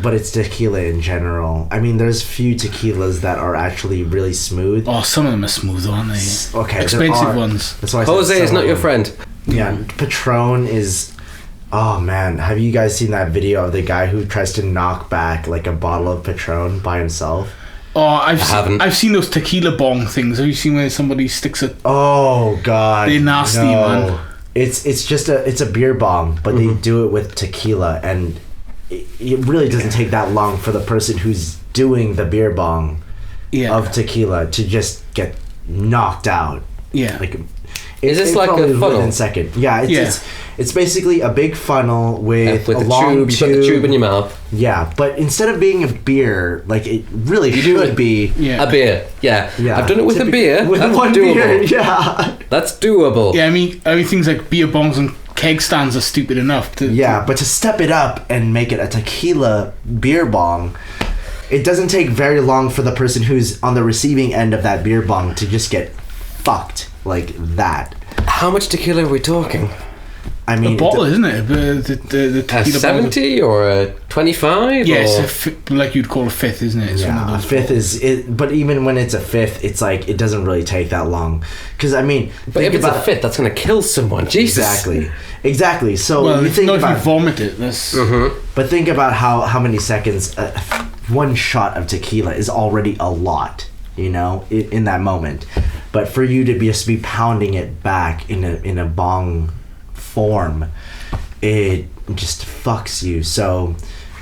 Speaker 3: But it's tequila in general. I mean, there's few tequilas that are actually really smooth.
Speaker 1: Oh, some of them are smooth, aren't they?
Speaker 3: Okay,
Speaker 1: expensive ones.
Speaker 3: That's why I said
Speaker 2: Jose is
Speaker 3: some
Speaker 2: not
Speaker 3: of
Speaker 2: your
Speaker 3: them.
Speaker 2: friend.
Speaker 3: Yeah, Patron is. Oh man, have you guys seen that video of the guy who tries to knock back like a bottle of Patron by himself?
Speaker 1: Oh,
Speaker 2: haven't.
Speaker 1: I've seen those tequila bong things. Have you seen where somebody sticks a...
Speaker 3: Oh god,
Speaker 1: They're nasty, man.
Speaker 3: It's just a beer bong, but they do it with tequila, and it really doesn't take that long for the person who's doing the beer bong of tequila to just get knocked out.
Speaker 1: Yeah.
Speaker 3: Like,
Speaker 2: Is this like a funnel?
Speaker 3: Within a second. Yeah, it's basically a big funnel with a
Speaker 2: the
Speaker 3: long
Speaker 2: tube. You put the tube in your mouth.
Speaker 3: Yeah, but instead of being a beer, like it really should be.
Speaker 1: Yeah.
Speaker 2: A beer. Yeah.
Speaker 3: Yeah.
Speaker 2: I've done it with a beer.
Speaker 3: With
Speaker 2: That's
Speaker 3: one
Speaker 2: doable.
Speaker 3: beer, yeah.
Speaker 2: That's doable.
Speaker 1: Yeah, I mean things like beer bongs and keg stands are stupid enough to...
Speaker 3: Yeah, but to step it up and make it a tequila beer bong, it doesn't take very long for the person who's on the receiving end of that beer bong to just get fucked like that.
Speaker 2: How much tequila are we talking?
Speaker 3: I mean,
Speaker 1: A bottle, isn't it? The
Speaker 2: A
Speaker 1: tequila
Speaker 2: 70 or a 25?
Speaker 1: Yeah,
Speaker 2: or?
Speaker 1: it's like you'd call a fifth, isn't it? It's one of
Speaker 3: yeah, a
Speaker 1: those
Speaker 3: fifth
Speaker 1: bottles.
Speaker 3: is it. But even when it's a fifth, it's like it doesn't really take that long. Because I mean,
Speaker 2: But if it's a fifth, that's going to kill someone. Jesus.
Speaker 3: Exactly. So
Speaker 1: Well,
Speaker 3: you think
Speaker 1: not if
Speaker 3: about,
Speaker 1: you vomit it. That's...
Speaker 3: but think about how many seconds one shot of tequila is already a lot, you know, in that moment. But for you to just be pounding it back in a bong form, it just fucks you. So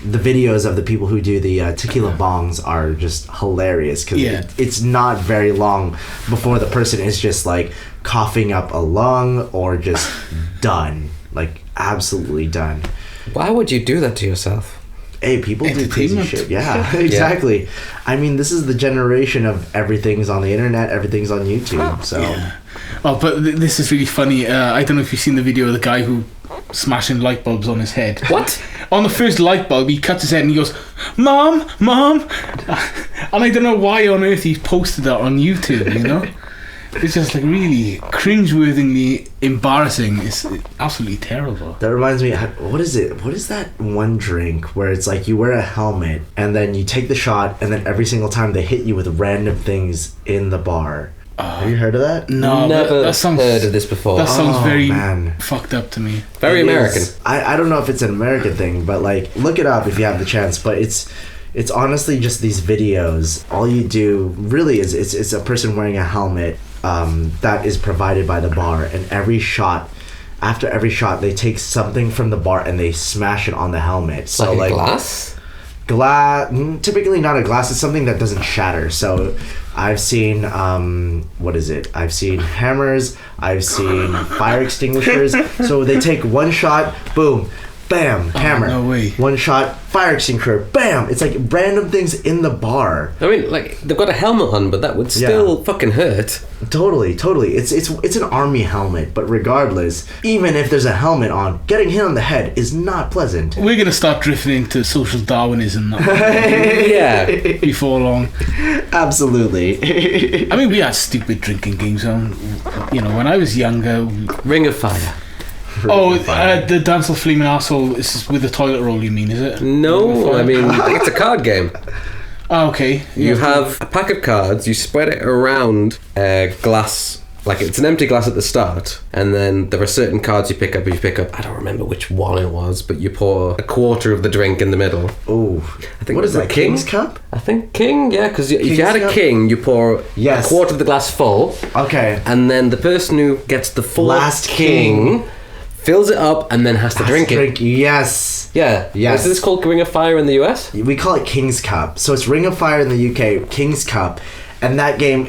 Speaker 3: the videos of the people who do the tequila bongs are just hilarious because it's not very long before the person is just like coughing up a lung or just done, like absolutely done.
Speaker 2: Why would you do that to yourself?
Speaker 3: Hey, people do crazy
Speaker 1: Entertainment.
Speaker 3: shit. Yeah, exactly. I mean, this is the generation of everything's on the internet, everything's on YouTube. So
Speaker 1: Oh, but this is really funny. I don't know if you've seen the video of the guy who smashing light bulbs on his head.
Speaker 2: What?
Speaker 1: On the first light bulb, he cuts his head and he goes, "Mom, Mom," and I don't know why on earth he posted that on YouTube. You know, it's just like really cringeworthingly embarrassing. It's absolutely terrible.
Speaker 3: that reminds me, what is it? What is that one drink where it's like you wear a helmet and then you take the shot and then every single time they hit you with random things in the bar? Have you heard of that?
Speaker 1: No,
Speaker 2: Never
Speaker 1: that sounds,
Speaker 2: heard of this before.
Speaker 1: That sounds very
Speaker 3: man.
Speaker 1: fucked up to me.
Speaker 2: Very
Speaker 3: It
Speaker 2: American.
Speaker 3: is. I don't know if it's an American thing, but like look it up if you have the chance. But it's honestly just these videos. All you do really is it's a person wearing a helmet that is provided by the bar, and after every shot they take something from the bar and they smash it on the helmet. So
Speaker 2: like a glass?
Speaker 3: Typically not a glass. It's something that doesn't shatter. So I've seen I've seen hammers, I've seen fire extinguishers. So they take one shot, boom, bam, hammer.
Speaker 1: no way.
Speaker 3: One shot, fire extinguisher, bam. It's like random things in the bar.
Speaker 2: I mean, like, they've got a helmet on, but that would still fucking hurt.
Speaker 3: Totally. It's an army helmet, but regardless, even if there's a helmet on, getting hit on the head is not pleasant.
Speaker 1: We're gonna start drifting into social Darwinism
Speaker 2: Yeah.
Speaker 1: before long.
Speaker 3: Absolutely.
Speaker 1: I mean, we had stupid drinking games on. You know, when I was younger.
Speaker 2: Ring of Fire.
Speaker 1: The Dance of Flaming Arsehole is with the toilet roll, you mean, is it?
Speaker 2: No, I mean, it's a card game.
Speaker 1: Oh, okay.
Speaker 2: You have a pack of cards, you spread it around a glass like it's an empty glass at the start, and then there are certain cards you pick up. I don't remember which one it was, but you pour a quarter of the drink in the middle.
Speaker 3: Oh,
Speaker 2: I think
Speaker 3: what is that?
Speaker 2: king?
Speaker 3: King's cup?
Speaker 2: I think king, yeah, because if
Speaker 3: King's
Speaker 2: you had a
Speaker 3: cup?
Speaker 2: king, you pour
Speaker 3: Yes.
Speaker 2: a quarter of the glass full,
Speaker 3: Okay.
Speaker 2: and then the person who gets the full
Speaker 3: Last
Speaker 2: king fills it up and then has to drink it.
Speaker 3: Yes.
Speaker 2: Yeah.
Speaker 3: Yes.
Speaker 2: Is this called Ring of Fire in the US?
Speaker 3: We call it King's Cup. So it's Ring of Fire in the UK, King's Cup, and that game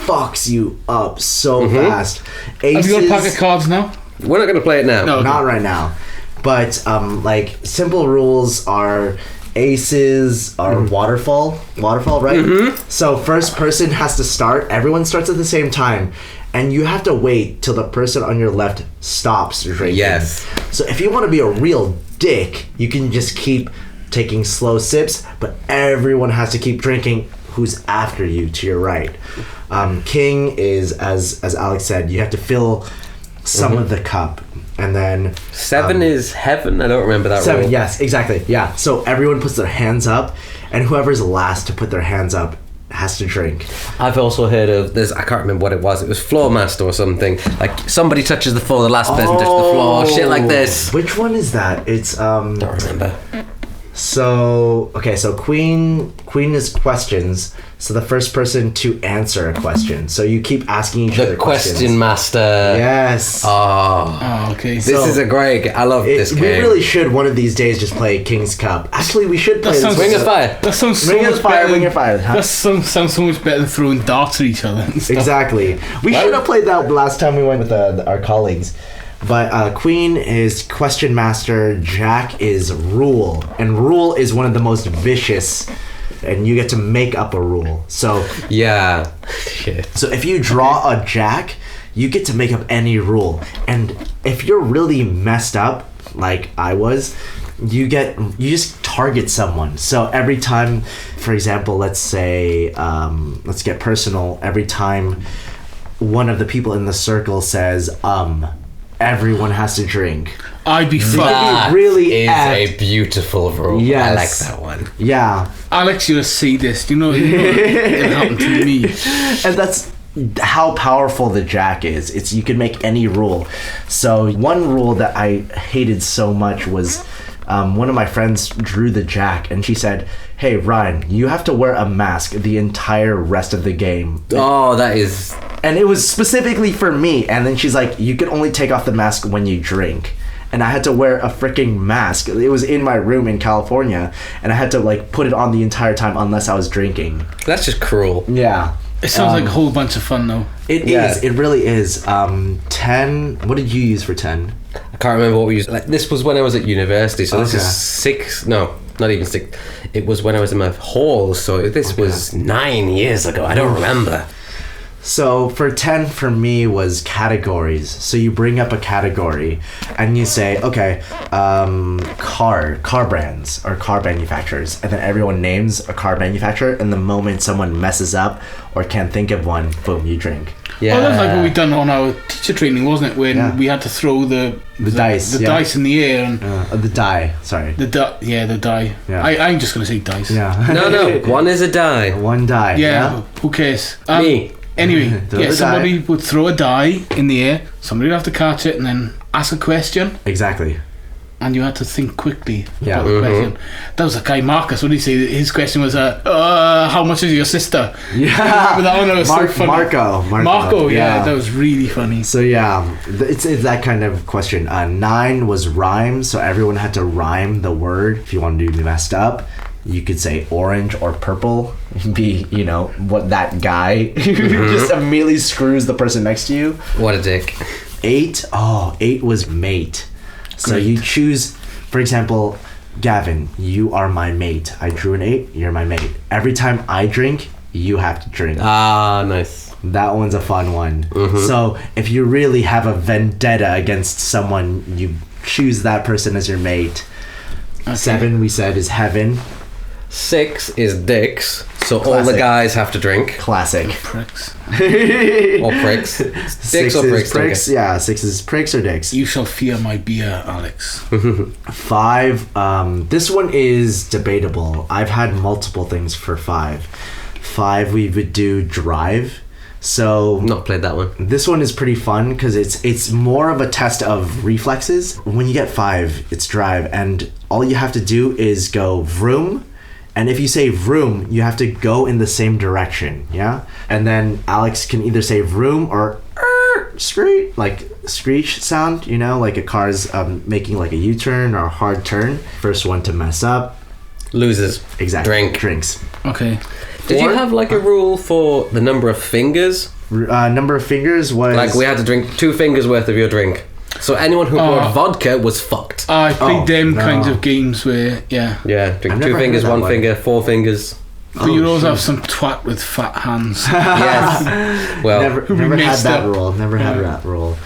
Speaker 3: fucks you up so fast.
Speaker 1: Have you got a pack of cards now?
Speaker 2: We're not going to play it now.
Speaker 1: No.
Speaker 3: Not right now. But like simple rules are aces are waterfall, right? So first person has to start. Everyone starts at the same time, and you have to wait till the person on your left stops drinking.
Speaker 2: Yes.
Speaker 3: So if you want to be a real dick, you can just keep taking slow sips, but everyone has to keep drinking who's after you to your right. King is, as Alex said, you have to fill some of the cup, and then
Speaker 2: 7 is heaven. I don't remember that
Speaker 3: 7,
Speaker 2: rule.
Speaker 3: yes, exactly, yeah. So everyone puts their hands up, and whoever's last to put their hands up has to drink.
Speaker 2: I've also heard of this. I can't remember what it was. It was Floor Master or something. Like somebody touches the floor, the last person touches the floor. Shit like this.
Speaker 3: Which one is that? It's
Speaker 2: Don't remember.
Speaker 3: So okay, so Queen is questions. So the first person to answer a question. So you keep asking each other
Speaker 2: The
Speaker 3: questions.
Speaker 2: question master.
Speaker 3: Yes.
Speaker 1: Oh, okay.
Speaker 2: This
Speaker 3: So-
Speaker 2: is a great. I love this
Speaker 3: We
Speaker 2: game.
Speaker 3: really should one of these days just play King's Cup. Actually, we should play
Speaker 1: That
Speaker 3: this.
Speaker 1: sounds-
Speaker 2: Ring of Fire.
Speaker 1: That sounds so
Speaker 3: Ring of
Speaker 1: much
Speaker 3: Fire,
Speaker 1: better.
Speaker 3: Ring of Fire. Huh?
Speaker 1: That sounds so much better than throwing darts at each other and stuff.
Speaker 3: Exactly. We should have played that last time we went with our colleagues. But Queen is question master, Jack is rule. And rule is one of the most vicious, and you get to make up a rule. So
Speaker 2: Yeah. Shit.
Speaker 3: so if you draw a Jack, you get to make up any rule. And if you're really messed up, like I was, you just target someone. So every time, for example, let's say, let's get personal. Every time one of the people in the circle says, everyone has to drink.
Speaker 1: I'd be fucked.
Speaker 2: That
Speaker 3: really
Speaker 2: is
Speaker 3: act.
Speaker 2: a beautiful rule.
Speaker 3: Yes.
Speaker 2: I like that one.
Speaker 3: Yeah.
Speaker 1: Alex, you're a sadist. You know it happened to me.
Speaker 3: And that's how powerful the Jack is. It's you can make any rule. So one rule that I hated so much was one of my friends drew the Jack, and she said, "Hey Ryan, you have to wear a mask the entire rest of the game."
Speaker 2: Oh, that is.
Speaker 3: And it was specifically for me. And then she's like, "You can only take off the mask when you drink." And I had to wear a freaking mask. It was in my room in California, and I had to like put it on the entire time unless I was drinking.
Speaker 2: That's just cruel.
Speaker 3: Yeah.
Speaker 1: It sounds like a whole bunch of fun, though.
Speaker 3: It is.
Speaker 2: Yeah.
Speaker 3: It really is. 10. What did you use for 10?
Speaker 2: I can't remember what we used. Like this was when I was at university, so this
Speaker 3: Okay.
Speaker 2: is 6. No, not even 6. It was when I was in my hall, so this was 9 years ago. I don't remember.
Speaker 3: So for 10 for me was categories. So you bring up a category and you say, okay, car brands or car manufacturers, and then everyone names a car manufacturer, and the moment someone messes up or can't think of one, boom, you drink.
Speaker 2: Yeah.
Speaker 1: Well, that's like what we done on our teacher training, wasn't it? When
Speaker 3: Yeah.
Speaker 1: we had to throw the
Speaker 3: dice,
Speaker 1: the
Speaker 3: yeah.
Speaker 1: dice in the air and
Speaker 3: The die, sorry.
Speaker 1: the die.
Speaker 3: Yeah.
Speaker 1: I'm just gonna say dice.
Speaker 3: Yeah.
Speaker 2: No, one is a die.
Speaker 3: One die.
Speaker 1: Yeah. Who cares?
Speaker 2: Me.
Speaker 1: Anyway,
Speaker 3: Throw the
Speaker 1: somebody would throw a die in the air. Somebody would have to catch it and then ask a question,
Speaker 3: Exactly.
Speaker 1: and you had to think quickly
Speaker 3: Yeah.
Speaker 1: about the question. That was a guy Marcus. What did he say? His question was, "How much is your sister?"
Speaker 3: Yeah.
Speaker 1: Remember that one? That was so funny.
Speaker 3: Marco.
Speaker 1: Yeah, that was really funny.
Speaker 3: So yeah, it's that kind of question. 9 was rhyme, so everyone had to rhyme the word. If you want to do messed up, you could say orange or purple. Be what that guy just immediately screws the person next to you.
Speaker 2: What a dick.
Speaker 3: 8. Oh, 8 was mate. So
Speaker 1: Great.
Speaker 3: you choose, for example, Gavin, you are my mate. I drew an 8. You're my mate. Every time I drink, you have to drink.
Speaker 2: Ah, nice.
Speaker 3: That one's a fun one. So if you really have a vendetta against someone, you choose that person as your mate.
Speaker 1: Okay.
Speaker 3: 7 we said is heaven.
Speaker 2: 6 is dicks, so all the
Speaker 3: Classic.
Speaker 2: guys have to drink.
Speaker 3: Classic.
Speaker 1: Pricks.
Speaker 2: Or pricks.
Speaker 3: 6
Speaker 2: Dicks or
Speaker 3: is
Speaker 2: pricks.
Speaker 3: pricks. Yeah, 6 is pricks or dicks.
Speaker 1: You shall fear my beer, Alex.
Speaker 3: 5. This one is debatable. I've had multiple things for 5. 5 we would do drive. So
Speaker 2: Not played that one.
Speaker 3: this one is pretty fun because it's more of a test of reflexes. When you get 5, it's drive, and all you have to do is go vroom, and if you say vroom, you have to go in the same direction, yeah? And then Alex can either say vroom or screech, like screech sound, you know, like a car's making like a U-turn or a hard turn. First one to mess up
Speaker 2: Loses.
Speaker 3: exactly drinks.
Speaker 1: Okay.
Speaker 2: Did you have like a rule for the number of fingers?
Speaker 3: Number of fingers was
Speaker 2: Like we had to drink 2 fingers worth of your drink. So anyone who poured vodka was fucked.
Speaker 1: I played them
Speaker 3: no.
Speaker 1: kinds of games where, yeah.
Speaker 2: Yeah, drink
Speaker 3: I've
Speaker 2: 2
Speaker 3: never
Speaker 2: fingers,
Speaker 3: heard that
Speaker 2: 1
Speaker 3: one.
Speaker 2: finger, 4 fingers.
Speaker 1: But you'd always have some twat with fat hands.
Speaker 2: Yes. Well,
Speaker 3: never had
Speaker 1: messed
Speaker 3: that
Speaker 1: up.
Speaker 3: rule. Never had that rule.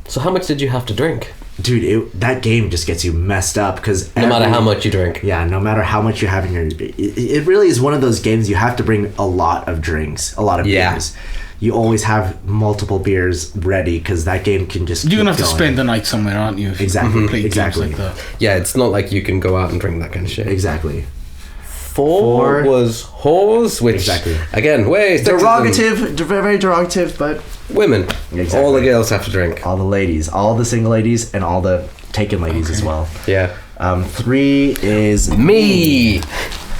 Speaker 2: so how much did you have to drink?
Speaker 3: Dude, that game just gets you messed up because
Speaker 2: No matter how much you drink.
Speaker 3: Yeah, no matter how much you have in your, it really is one of those games you have to bring a lot of drinks, a lot of beers. You always have multiple beers ready because that game can just.
Speaker 1: You're gonna
Speaker 3: keep
Speaker 1: have to
Speaker 3: going.
Speaker 1: spend the night somewhere, aren't you? If
Speaker 3: Exactly,
Speaker 1: you play games
Speaker 3: exactly.
Speaker 1: like that.
Speaker 2: Yeah, it's not like you can go out and drink that kind of shit.
Speaker 3: Exactly.
Speaker 2: 4 was whores, which
Speaker 3: Exactly.
Speaker 2: again, way sexism.
Speaker 3: Derogative, very derogative, but
Speaker 2: Women.
Speaker 3: Exactly.
Speaker 2: All the girls have to drink.
Speaker 3: all the ladies, all the single ladies, and all the taken ladies as well.
Speaker 2: Yeah.
Speaker 3: 3 is
Speaker 2: Me.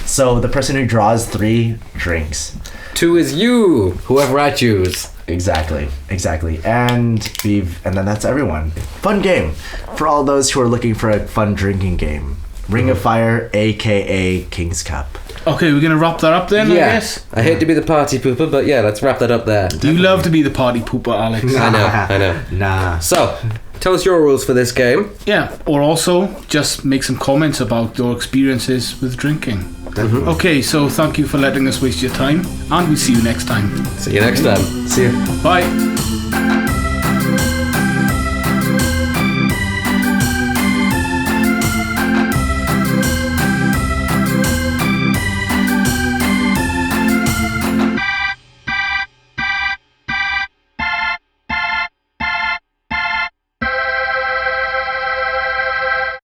Speaker 3: So the person who draws 3 drinks.
Speaker 2: 2 is you. Whoever I choose.
Speaker 3: Exactly. And then that's everyone. Fun game for all those who are looking for a fun drinking game. Ring of Fire, aka King's Cup.
Speaker 1: Okay, we're gonna wrap that up then, I guess.
Speaker 2: I hate to be the party pooper, but yeah, let's wrap that up there.
Speaker 1: You love to be the party pooper, Alex.
Speaker 2: I know.
Speaker 3: Nah.
Speaker 2: So, tell us your rules for this game.
Speaker 1: Yeah, or also just make some comments about your experiences with drinking.
Speaker 3: Definitely.
Speaker 1: Okay, so thank you for letting us waste your time, and we'll see you next time.
Speaker 2: See you next time.
Speaker 3: See ya.
Speaker 1: Bye.